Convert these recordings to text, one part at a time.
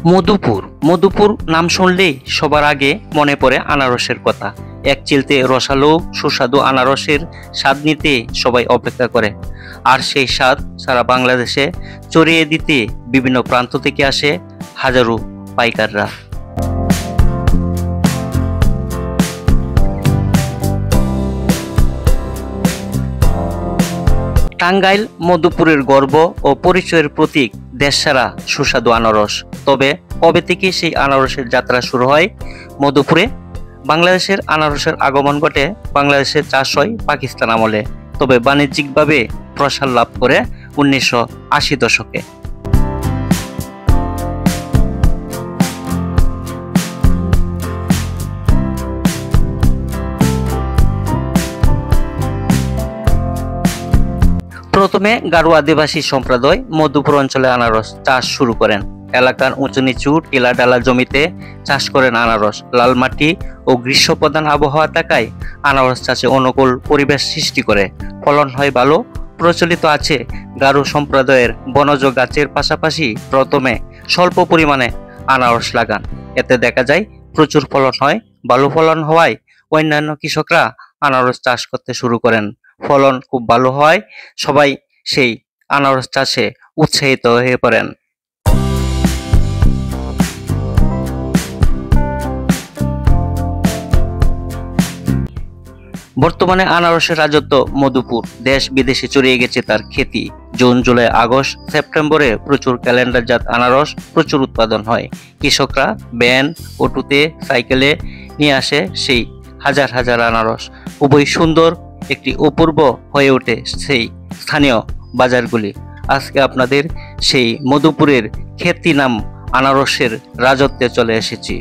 মধুপুর মধুপুর নাম শুনলেই সবার আগে মনে পড়ে আনারসের কথা। এক চিলতে রসালো সুস্বাদু আনারসের স্বাদ নিতে সবাই অপেক্ষা করে। আর সেই স্বাদ সারা বাংলাদেশে ছড়িয়ে দিতে বিভিন্ন প্রান্ত থেকে আসে হাজারো পাইকাররা। টাঙ্গাইল মধুপুরের গর্ব ও পরিচয়ের প্রতীক দেশসারা সুস্বাদু আনারস। তবে কবে থেকে সেই আনারসের যাত্রা শুরু হয় মধুপুরে? বাংলাদেশের আনারসের আগমন ঘটে বাংলাদেশের চাষ হয় পাকিস্তান আমলে, তবে বাণিজ্যিকভাবে প্রসার লাভ করে 1980 দশকে। প্রথমে গারো আদিবাসী সম্প্রদায় মধুপুর অঞ্চলে আনারস চাষ শুরু করেন। এলাকার উঁচু নিচু টিলা ডালা জমিতে চাষ করেন আনারস। লাল মাটি ও গ্রীষ্মপ্রধান আবহাওয়া থাকায় আনারস চাষে অনুকূল পরিবেশ সৃষ্টি করে ফলন হয় ভালো। প্রচলিত আছে গারো সম্প্রদায়ের বনজ গাছের পাশাপাশি প্রথমে স্বল্প পরিমাণে আনারস লাগান। এতে দেখা যায় প্রচুর ফলন হয়। ভালো ফলন হওয়ায় অন্যান্য কৃষকরা আনারস চাষ করতে শুরু করেন। ফলন খুব ভালো হয়, সবাই সেই আনারস চাষে উৎসাহিত হয়ে পড়েন। বর্তমানে আনারসের রাজত্ব মধুপুর। দেশ বিদেশে ছড়িয়ে গেছে তার খ্যাতি। জুন জুলাই আগস্ট সেপ্টেম্বরে প্রচুর ক্যালেন্ডারজাত আনারস প্রচুর উৎপাদন হয়। কৃষকরা ভ্যান অটোতে সাইকেলে নিয়ে আসে সেই হাজার হাজার আনারস। খুবই সুন্দর একটি অপূর্ব হয়ে ওঠে সেই স্থানীয় বাজারগুলি। আজকে আপনাদের সেই মধুপুরের খ্যাতি নাম আনারসের রাজত্বে চলে এসেছি।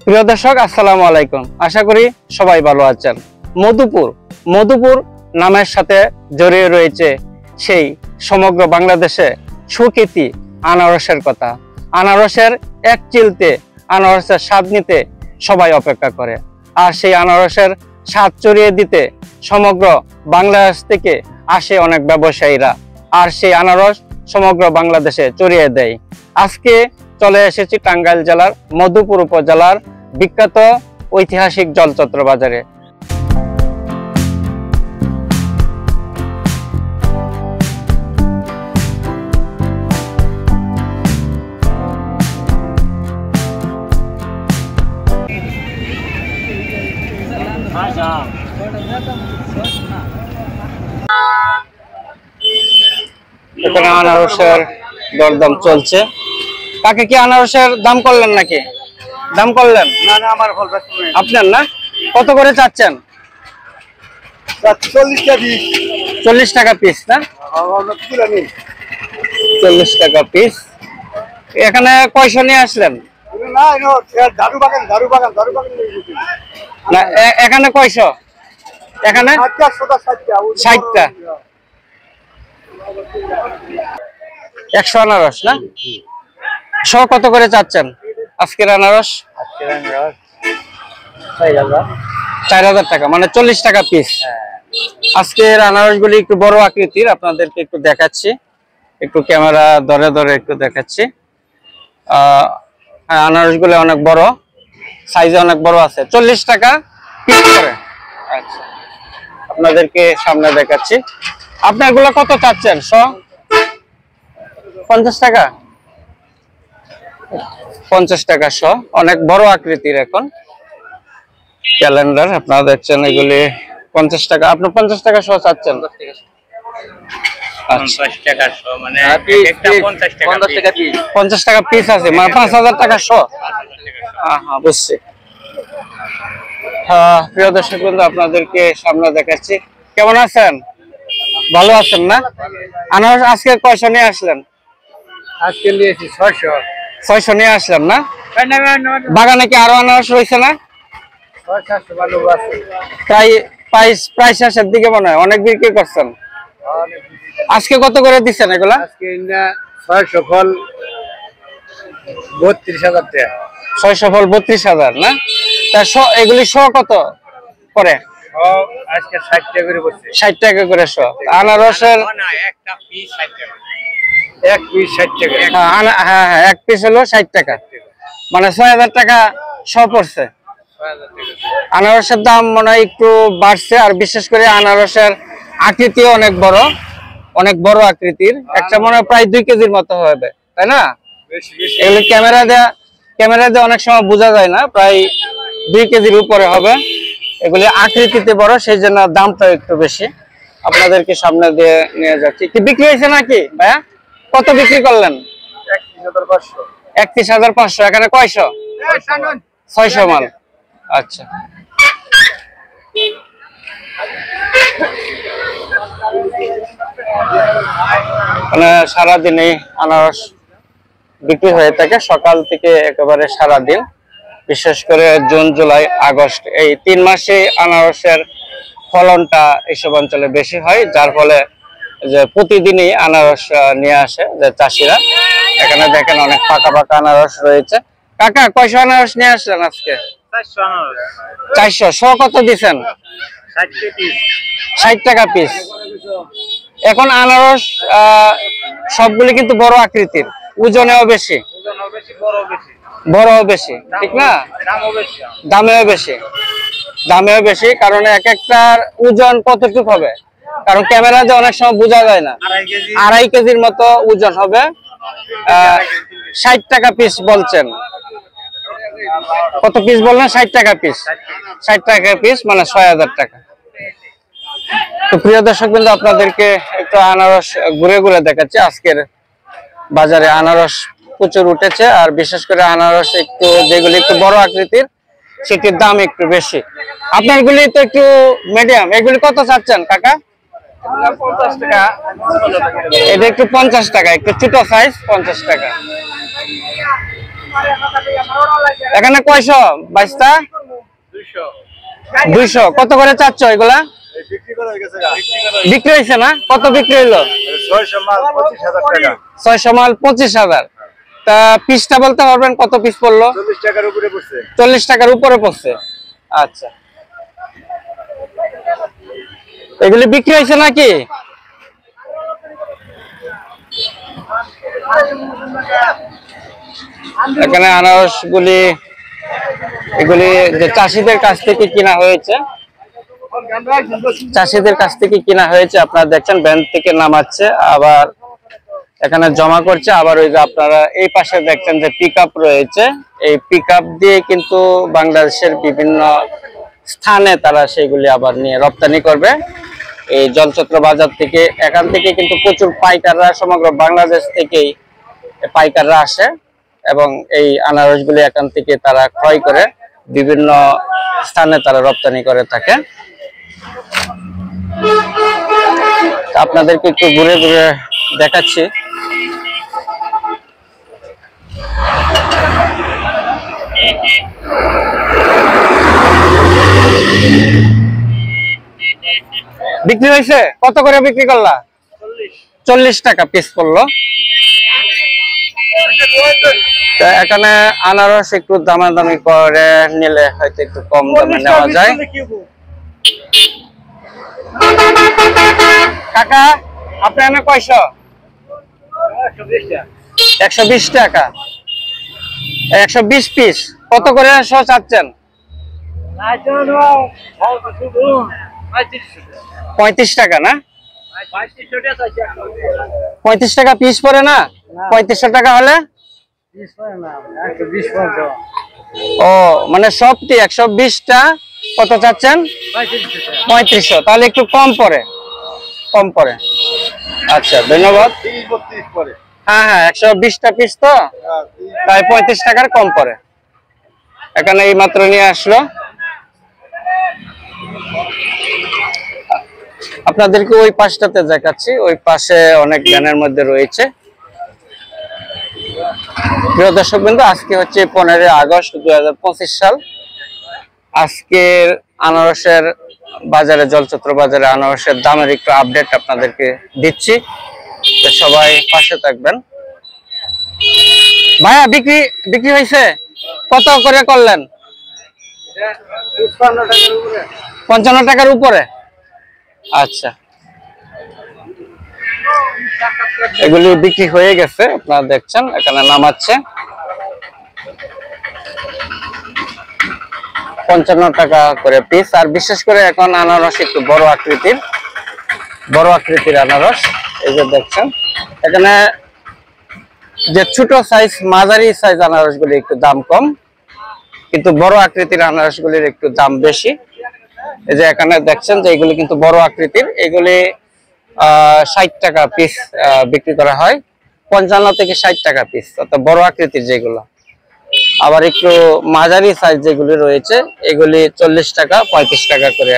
প্রিয় দর্শক, আসসালামু আলাইকুম। আশা করি সবাই ভালো আছেন। মধুপুর নামের সাথে জড়িয়ে রয়েছে সেই সমগ্র বাংলাদেশে সুখ্যাতি আনারসের কথা। আনারসের এক চিলতে আনারসের স্বাদ নিতে সবাই অপেক্ষা করে। আর সেই আনারসের স্বাদ ছড়িয়ে দিতে সমগ্র বাংলাদেশ থেকে আসে অনেক ব্যবসায়ীরা, আর সেই আনারস সমগ্র বাংলাদেশে ছড়িয়ে দেয়। আজকে চলে এসেছি টাঙ্গাইল জেলার মধুপুর উপজেলার বিখ্যাত ঐতিহাসিক জলচত্র বাজারে। এখানে আনারসের দরদাম চলছে। কাকে কি আনারসের দাম করলেন নাকি? দাম করলেন? না না, আমার ফল আপনার না? কত করে চাচ্ছেন? 40 টাকা পিস না? 40 টাকা পিস। এখানে কয়শো নিয়ে আসলেন? না, এখানে কয়শো? এখানে 60টা। 100 আনারস না? শো কত করে চাচ্ছেন আজকের আনারস? 4000 টাকা, মানে 40 টাকা পিস। আজকের আনারস গুলি একটু বড় আকৃতির, আপনাদেরকে একটু দেখাচ্ছি, একটু ক্যামেরা ধরে ধরে একটু দেখাচ্ছি। আনারস গুলো অনেক বড়, সাইজে অনেক বড় আছে। 40 টাকা পিস করে। আচ্ছা, আপনাদেরকে সামনে দেখাচ্ছি। আপনার গুলো কত চাচ্ছেন? 50 টাকা। 50 টাকা শো, অনেক বড় আকৃতির। এখন ক্যালেন্ডার আপনারা দেখছেন, এগুলি 50 টাকা। আপনি 50 টাকা শো চাচ্ছেন? আচ্ছা 50 টাকা শ, মানে একটা 50 টাকা 50 টাকা পিস। 50 টাকা পিস আছে, মানে 5000 টাকা শ। হ্যাঁ বুঝছি। হ্যাঁ প্রিয় দর্শক বন্ধু, আপনাদেরকে সামনে দেখাচ্ছি। কেমন আছেন? ভালো আছেন না? আনারস আজকে কয়শো নিয়ে আসলেন? আজকে নিয়েছি 600 600 নিয়ে আসলেন না? বাগানে কি আরো আনারস রয়েছে না? 700 ভালো আছে। তাই প্রাইস শেষের দিকে মনে হয় অনেক বিক্রি করছেন। আজকে কত করে দিচ্ছেন এগুলা? আজকে না 600 ফল 32,000 টাকা। 600 ফল 32,000 না? তা এগুলি শ কত করে? সব আজকে 60 টাকা করে পড়ছে। 60 টাকা করে শ। আনারসের না একটা পিস 60 টাকা, এক পিস 60 টাকা। হ্যাঁ হ্যাঁ, এক পিস হলো 60 টাকা, মানে 6000 টাকা শ পড়ছে। 6,000 টাকা। আনারসের দাম মনে হয় একটু বাড়ছে, আর বিশেষ করে আনারসের আকৃতিও অনেক বড় আকৃতির, একটা মনে হয় প্রায় 2 কেজির মতো হবে, তাই না? বেশি বেশি এগুলি ক্যামেরা দিয়ে অনেক সময় বোঝা যায় না, প্রায় 2 কেজির উপরে হবে। এগুলি আকৃতিতে বড়, সেই জন্য দামটা একটু বেশি। আপনাদেরকে সামনে দিয়ে নিয়ে যাচ্ছি। কি বিক্রি হয়েছে নাকি ভাইয়া? কত বিক্রি করলেন? 31,500। 31,500। এখানে কয়শো? 600 মাল। আচ্ছা, মানে সারাদিনই আনারস বিক্রি হয়ে থাকে, সকাল থেকে একেবারে সারাদিন। বিশেষ করে জুন, জুলাই, আগস্ট এই 3 মাসে আনারসের ফলনটা এইসব অঞ্চলে বেশি হয়, যার ফলে যে প্রতিদিনই আনারস নিয়ে আসে যে চাষিরা। এখানে দেখেন অনেক পাকা পাকা আনারস রয়েছে। কাকা কয়শো আনারস নিয়ে আসলেন আজকে? 400 আনারস। 400। শ কত দিচ্ছেন? 60 পিস। 60 টাকা পিস। এখন আনারস সবগুলি কিন্তু বড় আকৃতির, ওজনেও বেশি, ওজনও বেশি, বড়ও বেশি। বড়ও বেশি, ঠিক না? দামও বেশি। দামেও বেশি, কারণ এক একটার ওজন কতটুকু হবে, কারণ ক্যামেরাতে অনেক সময় বোঝা যায় না। 2.5 কেজি। 2.5 কেজির মতো ওজন হবে। 60 টাকা পিস বলছেন। কত পিস বললেন? 60 টাকা পিস। 60 টাকা পিস মানে 6,000 টাকা। তো প্রিয় দর্শক বিন্দু, আপনাদেরকে একটু আনারস ঘুরে ঘুরে দেখাচ্ছি। আজকের বাজারে আনারস প্রচুর উঠেছে, আর বিশেষ করে আনারস একটু যেগুলি একটু বড় আকৃতির সেটির দাম একটু বেশি। আপনার গুলি তো একটু মিডিয়াম, এগুলি কত চাচ্ছেন কাকা? 50 টাকা। এটা একটু 50 টাকা, একটু ছোট সাইজ 50 টাকা। এখানে কয়শো বাইশটা? 200। 200। কত করে চাচ্ছ এগুলা? বিক্রি করা হয়ে গেছে গা। বিক্রি হয়েছে না? কত বিক্রি হইলো? 600 মাল 25,000 টাকা। 600 মাল 25,000। তা পিসটা বলতে পারবেন কত পিস পড়লো? 40 টাকার উপরে পড়ছে। 40 টাকার উপরে পড়ছে। আচ্ছা, এগুলি বিক্রি হয়েছে নাকি? এখানে আনারস গুলি এগুলি যে চাষিদের কাছ থেকে কিনা হয়েছে, আপনারা দেখছেন ভ্যান থেকে নামাচ্ছে, আবার এখানে জমা করছে, আবার ওই যে আপনারা এই পাশে দেখছেন যে পিকআপ রয়েছে, এই পিকআপ দিয়ে কিন্তু বাংলাদেশের বিভিন্ন স্থানে তারা সেগুলি আবার নিয়ে রপ্তানি করবে। এই জলচত্র বাজার থেকে, এখান থেকে কিন্তু প্রচুর পাইকাররা, সমগ্র বাংলাদেশ থেকেই পাইকাররা আসে এবং এই আনারসগুলি এখান থেকে তারা ক্রয় করে বিভিন্ন স্থানে তারা রপ্তানি করে থাকে। আপনাদেরকে একটু ঘুরে ঘুরে দেখাচ্ছি। বিক্রি হয়েছে? কত করে বিক্রি করলা? 40 টাকা পিস পড়লো। এখানে আনারস একটু দামাদামি করে নিলে হয়তো একটু কম দামে নেওয়া যায়। কাকা আপনার এখানে কয়শো? 120 টাকা। 120 পিস। কত করে শো চাচ্ছেন? 35 টাকা না? 35 টাকা পিস পড়ে না? 3500 টাকা হলে? ও মানে সবটি 120টা কত চাচ্ছেন? 3500। তাহলে একটু কম পড়ে। আচ্ছা, ধন্যবাদ। 30-32 পরে। হ্যাঁ হ্যাঁ, 120টা পিস তো তাই 35 টাকার কম পড়ে। এখানে এই মাত্র নিয়ে আসলো। আপনাদেরকে ওই পাশটাতে দেখাচ্ছি, ওই পাশে অনেক ব্যানের মধ্যে রয়েছে। প্রিয় দর্শক বিন্দু, আজকে হচ্ছে 15 আগস্ট 2025 সাল। আজকের আনারসের বাজারে, জলচত্র বাজারে আনারসের দামের একটু আপডেট আপনাদেরকে দিচ্ছি, তো সবাই পাশে থাকবেন। ভাইয়া, বিক্রি বিক্রি হয়েছে? কত করে করলেন? 55 টাকার উপরে। আচ্ছা, এগুলি বিক্রি হয়ে গেছে, আপনারা দেখছেন এখানে নামাচ্ছে। 55 টাকা করে পিস। আর বিশেষ করে এখন আনারস একটু বড় আকৃতির আনারস, এই যে দেখছেন এখানে যে ছোট সাইজ, মাঝারি সাইজ আনারস গুলি একটু দাম কম, কিন্তু বড় আকৃতির আনারস গুলির একটু দাম বেশি। এই যে এখানে দেখছেন যে এগুলি কিন্তু বড় আকৃতির, এগুলি 60 টাকা পিস বিক্রি করা হয়, 55 থেকে 60 টাকা পিস, অর্থাৎ বড় আকৃতির যেগুলো। আবার একটু মাঝারি সাইজ যেগুলি রয়েছে এগুলি 40 টাকা 35 টাকা করে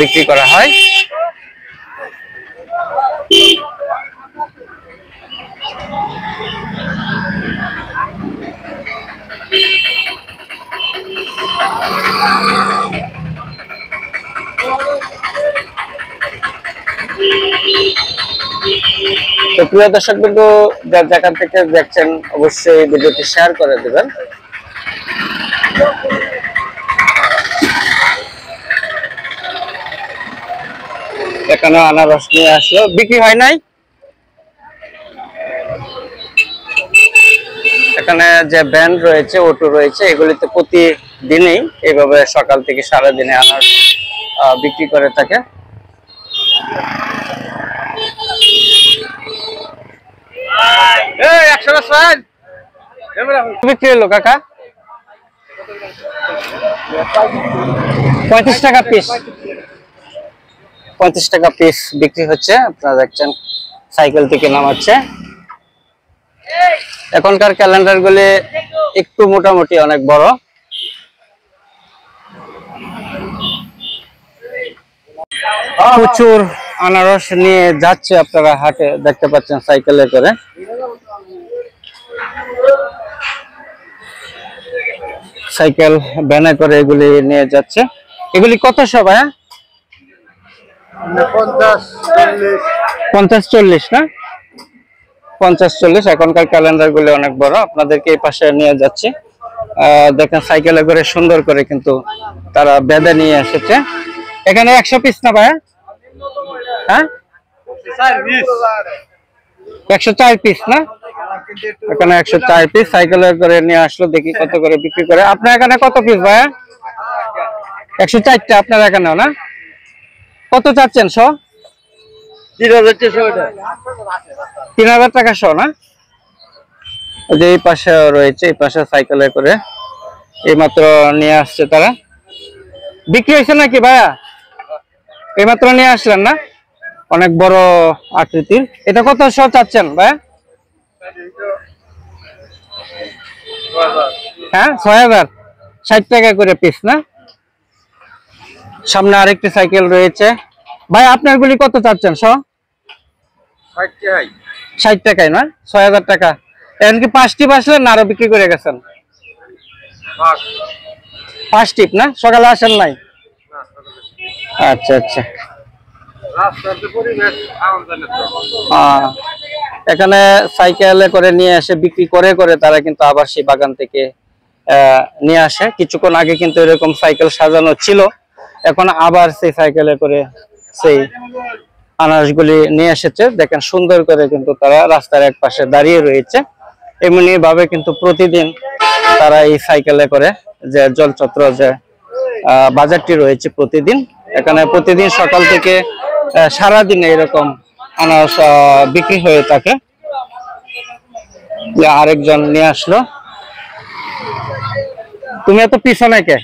বিক্রি করা হয়। তো প্রিয় দর্শক বিন্দু, যার যেখান থেকে দেখছেন অবশ্যই ভিডিওটি শেয়ার করে দিবেন। এখানে আনারস নিয়ে আসলো, বিক্রি হয় নাই। এখানে যে ব্যান্ড রয়েছে, অটো রয়েছে, এগুলিতে প্রতিদিনই এইভাবে সকাল থেকে সারাদিনে আনারস বিক্রি করে থাকে। বিক্রি হলো কাকা 35 টাকা পিস। 35 টাকা পিস বিক্রি হচ্ছে, আপনারা দেখছেন সাইকেল থেকে নামাচ্ছে। এখনকার ক্যালেন্ডার গুলি একটু মোটামুটি অনেক বড়। প্রচুর আনারস নিয়ে যাচ্ছে, আপনারা হাটে দেখতে পাচ্ছেন সাইকেলে করে। সাইকেল ভ্যানে করে এগুলি নিয়ে যাচ্ছে। এগুলি কত সবাই? 50-40 না? 50-40। এখনকার ক্যালেন্ডার গুলি অনেক বড়, আপনাদেরকে এই পাশে নিয়ে যাচ্ছি। দেখেন সাইকেলে করে সুন্দর করে কিন্তু তারা বেঁধে নিয়ে এসেছে। এখানে 100 পিস না ভাইয়া? হ্যাঁ, 104 পিস না? এখানে 104 পিস সাইকেলে করে নিয়ে আসলো। দেখি কত করে বিক্রি করে। আপনার এখানে কত পিস ভাইয়া? 104টা আপনার এখানেও না? কত চাচ্ছেন শো? 3000 টাকা শো না? যে এই পাশে রয়েছে, এই পাশে সাইকেলে করে এইমাত্র নিয়ে আসছে তারা। বিক্রি হয়েছে নাকি ভাইয়া? এইমাত্র নিয়ে আসলেন না? অনেক বড় আকৃতির। এটা কত শো চাচ্ছেন ভাইয়া? হ্যাঁ, 6000। 60 টাকা করে পিস না? সামনে আরেকটি সাইকেল রয়েছে। ভাই আপনার গুলি কত চাচ্ছেন শো? 60 টাকায় না? 6000 টাকা। এমনকি 5 টিপ আসলেন না আরো বিক্রি করে গেছেন? 5 টিপ না? সকালে আসেন নাই? আচ্ছা আচ্ছা। এখানে সাইকেলে করে নিয়ে এসে বিক্রি করে করে তারা কিন্তু আবার সেই বাগান থেকে নিয়ে আসে। কিছুক্ষণ আগে কিন্তু এরকম সাইকেল সাজানো ছিল, এখন আবার সেই সাইকেলে করে সেই আনারসগুলি নিয়ে এসেছে। দেখেন সুন্দর করে কিন্তু তারা রাস্তার এক পাশে দাঁড়িয়ে রয়েছে। এমনি ভাবে কিন্তু প্রতিদিন তারা এই সাইকেলে করে যে জলচত্র যে বাজারটি রয়েছে, প্রতিদিন এখানে প্রতিদিন সকাল থেকে সারাদিনে এরকম আনারস বিক্রি হয়ে থাকে। আরেকজন নিয়ে আসলো। তুমি এত পিছনে কে?